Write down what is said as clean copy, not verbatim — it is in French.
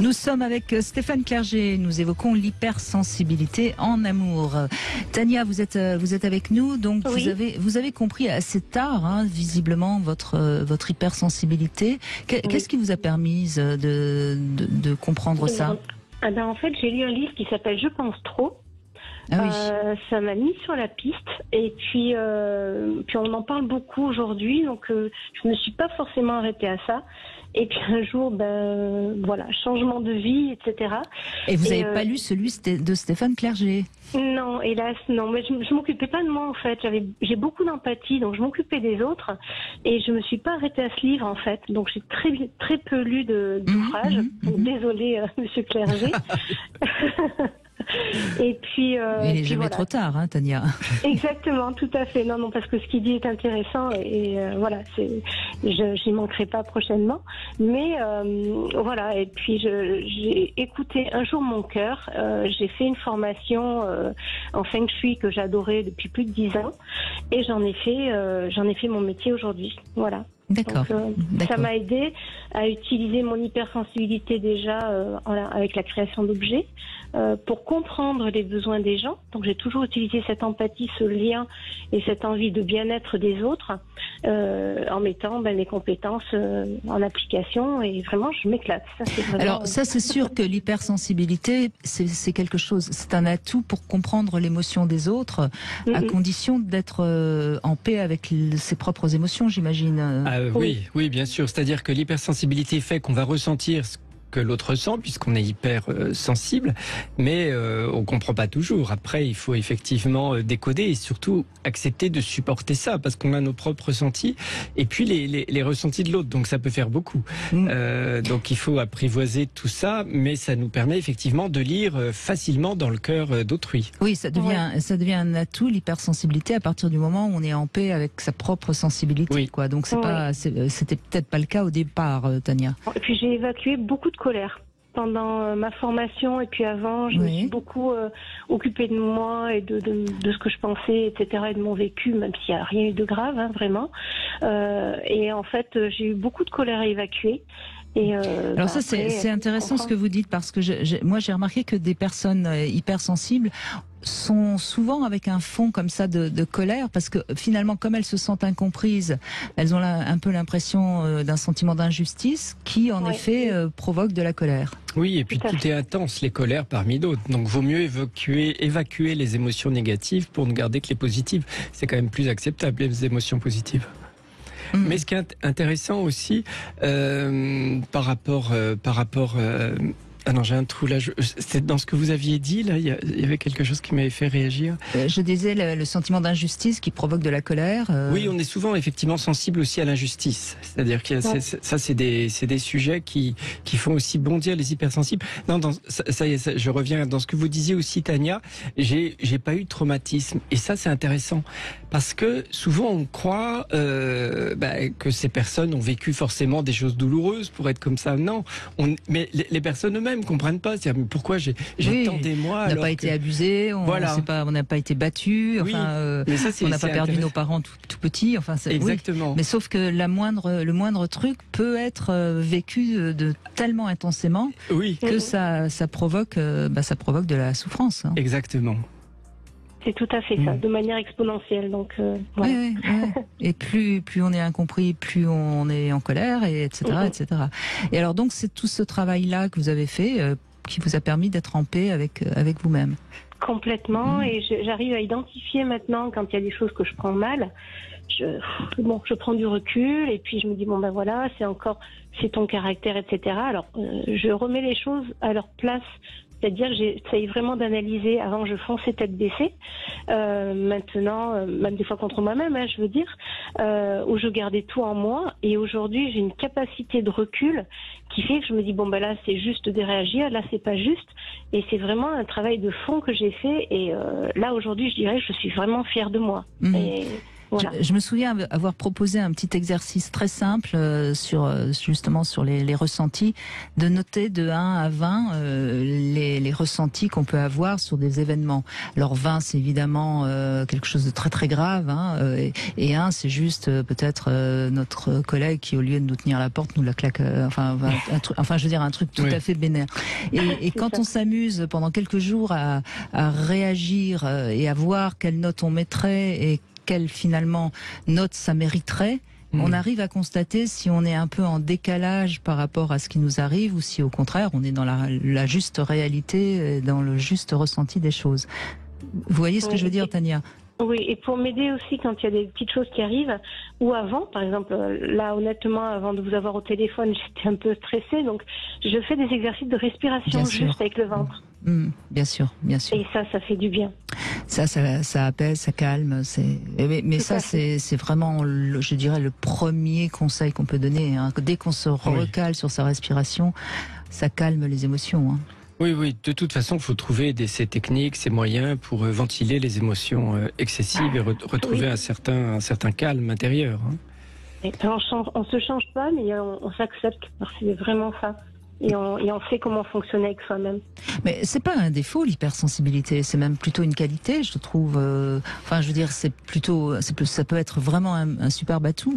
Nous sommes avec Stéphane Clerget. Nous évoquons l'hypersensibilité en amour. Tania, vous êtes avec nous. Donc oui. vous avez compris assez tard, visiblement, votre hypersensibilité. Qu'est-ce qui vous a permis de comprendre ça? En fait, j'ai lu un livre qui s'appelle Je pense trop. Ah oui. Ça m'a mis sur la piste et puis on en parle beaucoup aujourd'hui, donc je me suis pas forcément arrêtée à ça. Et puis un jour, changement de vie, etc. Et vous n'avez pas lu celui de Stéphane Clerget? Non, hélas, non. Mais je m'occupais pas de moi, en fait. J'ai beaucoup d'empathie, donc je m'occupais des autres. Et je me suis pas arrêtée à ce livre, en fait. Donc j'ai très peu lu d'ouvrages. Donc désolée, Monsieur Clerget. Et puis, il n'est jamais trop tard, Tania. Exactement, tout à fait. Non, parce que ce qu'il dit est intéressant et j'y manquerai pas prochainement. Mais voilà, et puis j'ai écouté un jour mon cœur. J'ai fait une formation en Feng Shui que j'adorais depuis plus de 10 ans et j'en ai fait mon métier aujourd'hui. Voilà. D'accord. Donc, ça m'a aidé à utiliser mon hypersensibilité déjà avec la création d'objets pour comprendre les besoins des gens. Donc j'ai toujours utilisé cette empathie, ce lien et cette envie de bien-être des autres en mettant mes compétences en application et vraiment je m'éclate. Alors ça c'est sûr que l'hypersensibilité c'est quelque chose, c'est un atout pour comprendre l'émotion des autres à condition d'être en paix avec ses propres émotions, j'imagine. Oui, bien sûr. C'est-à-dire que l'hypersensibilité fait qu'on va ressentir ce que l'autre ressent, puisqu'on est hyper sensible, mais on comprend pas toujours. Après, il faut effectivement décoder et surtout accepter de supporter ça, parce qu'on a nos propres ressentis et puis les ressentis de l'autre. Donc ça peut faire beaucoup. Donc il faut apprivoiser tout ça, mais ça nous permet effectivement de lire facilement dans le cœur d'autrui. Oui, ça devient un atout, l'hypersensibilité, à partir du moment où on est en paix avec sa propre sensibilité. Oui. Quoi. Donc c'était peut-être pas le cas au départ, Tania. Et puis j'ai évacué beaucoup de colère pendant ma formation et puis avant, je me suis beaucoup occupée de moi et de ce que je pensais, etc. et de mon vécu, même s'il n'y a rien eu de grave, vraiment. Et en fait, j'ai eu beaucoup de colère à évacuer. Et alors ça c'est intéressant ce que vous dites parce que moi j'ai remarqué que des personnes hypersensibles sont souvent avec un fond comme ça de colère parce que finalement comme elles se sentent incomprises, elles ont un peu l'impression d'un sentiment d'injustice qui en effet provoque de la colère. Oui, et puis tout est intense, les colères parmi d'autres. Donc vaut mieux évacuer les émotions négatives pour ne garder que les positives. C'est quand même plus acceptable les émotions positives. Mais ce qui est intéressant aussi par rapport ah non, j'ai un trou là. C'est dans ce que vous aviez dit là. Il y avait quelque chose qui m'avait fait réagir. Je disais le sentiment d'injustice qui provoque de la colère. Oui, on est souvent effectivement sensible aussi à l'injustice. C'est-à-dire que ça, c'est des sujets qui font aussi bondir les hypersensibles. Non, ça y est, je reviens dans ce que vous disiez aussi, Tania. J'ai pas eu de traumatisme et ça c'est intéressant parce que souvent on croit que ces personnes ont vécu forcément des choses douloureuses pour être comme ça. Non, mais les personnes eux-mêmes comprennent pas. C'est-à-dire, mais pourquoi j'ai tant d'émoi? On n'a pas été abusé, on n'a pas été battu, mais ça, on n'a pas perdu nos parents tout petits. Exactement. Oui. Mais sauf que le moindre truc peut être vécu tellement intensément que ça provoque de la souffrance. Exactement. C'est tout à fait ça, de manière exponentielle. Donc, voilà. Oui. Et plus on est incompris, plus on est en colère, etc. Et alors donc c'est tout ce travail-là que vous avez fait qui vous a permis d'être en paix avec vous-même. Complètement. Et j'arrive à identifier maintenant quand il y a des choses que je prends mal. Je prends du recul et puis je me dis voilà, c'est ton caractère, etc. Alors je remets les choses à leur place. C'est-à-dire que j'essaye vraiment d'analyser avant je fonçais tête baissée. Maintenant, même des fois contre moi-même, je veux dire, où je gardais tout en moi. Et aujourd'hui, j'ai une capacité de recul qui fait que je me dis là, c'est juste de réagir, là, c'est pas juste. Et c'est vraiment un travail de fond que j'ai fait. Et là, aujourd'hui, je dirais que je suis vraiment fière de moi. Voilà. Je me souviens avoir proposé un petit exercice très simple justement sur les ressentis, de noter de 1 à 20 les ressentis qu'on peut avoir sur des événements. Alors 20, c'est évidemment quelque chose de très très grave, hein, et 1, c'est juste peut-être notre collègue qui, au lieu de nous tenir la porte, nous la claque. Enfin, je veux dire un truc tout à fait bénère. Et quand on s'amuse pendant quelques jours à réagir et à voir quelle note on mettrait et quelle finalement note ça mériterait, on arrive à constater si on est un peu en décalage par rapport à ce qui nous arrive ou si au contraire on est dans la juste réalité, dans le juste ressenti des choses. Vous voyez ce que je veux dire, Tania? Oui, et pour m'aider aussi quand il y a des petites choses qui arrivent, ou avant, par exemple, là honnêtement, avant de vous avoir au téléphone, j'étais un peu stressée, donc je fais des exercices de respiration juste avec le ventre. Bien sûr, bien sûr. Et ça fait du bien. Ça apaise, ça calme. Mais ça, c'est vraiment, je dirais, le premier conseil qu'on peut donner. Hein. Dès qu'on se recale sur sa respiration, ça calme les émotions. Hein. Oui, de toute façon, il faut trouver ces techniques, ces moyens pour ventiler les émotions excessives et retrouver un certain calme intérieur. Hein. Et on se change pas, mais on s'accepte. C'est vraiment ça. Et on sait comment fonctionner avec soi-même. Mais c'est pas un défaut, l'hypersensibilité, c'est même plutôt une qualité, je trouve. Enfin, je veux dire, ça peut être vraiment un superbe atout.